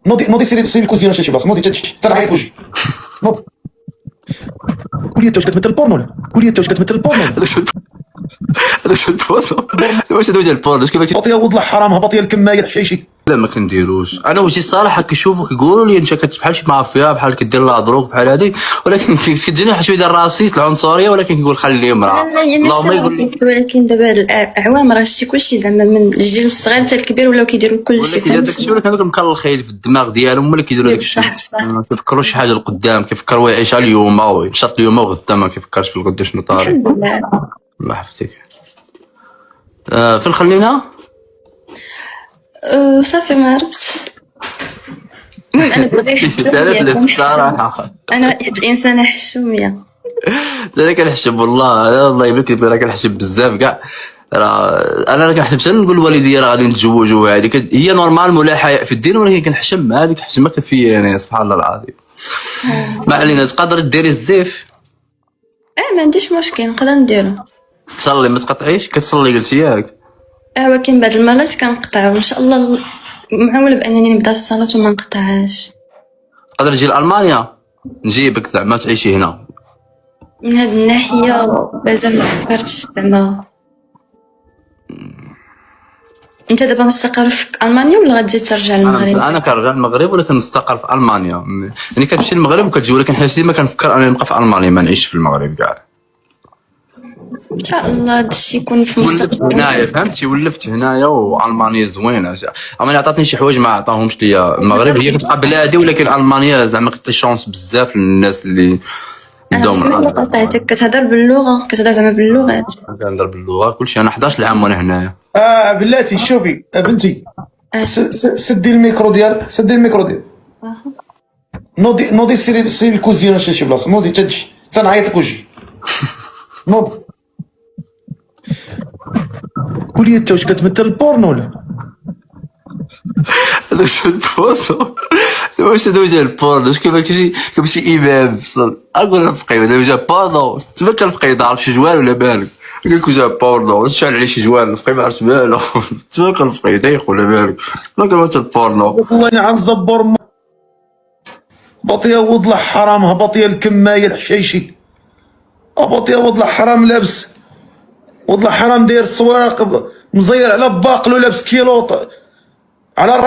نوضي سيري الكوزينه شي بلاصه، نوضي تنعيط وجهي. نوض. قولي انت واش كتمثل البورنو ولا؟ قولي انت واش كتمثل البورنو ولا؟ علاش البورنو؟ واش هذا ديال البورنو؟ كيفاش هبط يا ولد الحرام، هبط يا الكمايه الحشيشي. لا ما كنديروش. انا وجهي الصراحه كيشوفوا كيقولوا لي انت بحال شي مافيا، بحال كدير لا دروك بحال هذه، ولكن كتجيني واحد شويه ديال الراسيست العنصريه، ولكن كنقول خليهم راه اللهم يقول لي. ولكن دابا الاعوام راه شتي كلشي زعما من الجيل الصغير حتى الكبير ولاو كيديروا كلشي، ولكن داكشي ولكن هذوك مكلخين في الدماغ ديالهم، ولا كيديروا داكشي ما كيفكروا شي حاجه لقدام، كيفكر هو يعيش اليوم وينشط اليوم وغدا، ما كيفكرش في الغدا شنو طاري. الحمد لله. الله يحفظك. فين خلينا؟ صافي ما عرفتش. المهم انا انا واحد الانسانه حشوميه. انا كنحشم والله، الله يبارك فيك، راه كنحشم بزاف كاع. راه انا كنحشم حتى نقول لوالديا راه غادي نتزوجوا، هذيك هي نورمال ولا حياء في الدين، ولكن كنحشم هذيك حشمه كفيه يعني سبحان الله العظيم. ما علينا. تقدر ديري الزيف؟ ما عنديش مشكل، نقدر نديرو. تصلي ما تقطعيش؟ كتصلي قلتي ياك؟ ولكن بعض المرات كنقطع، وان شاء الله معوله بانني نبدا الصلاه وما نقطعهاش. تقدر نجي لألمانيا نجيبك زعما تعيشي هنا؟ من هاد الناحيه مازال ما فكرتش زعما. انت دابا مستقر في المانيا ولا غتزيد ترجع للمغرب؟ انا كنرجع للمغرب ولكن مستقر في المانيا، يعني كتمشي للمغرب وكتجي، ولكن حيت ديما كنفكر انني نبقى في المانيا ما نعيش في المغرب كاع. ان شاء الله هادشي يكون في ولفت المستقبل. هنايا فهمتي، ولفت هنايا والمانيا زوينه، اما عطاتني شي حوايج ما عطاهمش ليا المغرب. هي كتبقى بلادي، ولكن المانيا زعما كتعطي شونس بزاف للناس اللي انا سمعت اللي قطعتك، كتهضر باللغه، كتهضر زعما باللغات. كنهضر باللغه كلشي. انا 11 عام وانا هنايا. بلاتي شوفي بنتي، سدي الميكرو ديالك، سدي الميكرو ديالك. نوضي سيري الكوزينه شي بلاصه، نوضي تنعيط لك وجهي. نوض. قولي انت واش كتمثل البورنو ولا؟ واش البورنو؟ واش هذا وجه البورنو؟ واش كيف شي امام اقول لك فقيد هذا وجه بورنو؟ تما كنفقيد عارف شي جوال ولا بالك؟ قال لك وجه بورنو شعل عليه شي جوال الفقيد ما عرفتش بالو. تما كنفقيد يا خويا بالك ما كنمثل البورنو. والله نعم زبور. هبط يا ولد الحرام، هبط يا الكمايه الحشيشي. هبط يا ولد الحرام، لابس ولد الحرام داير السواق مزير على باقلو، لابس كيلوط على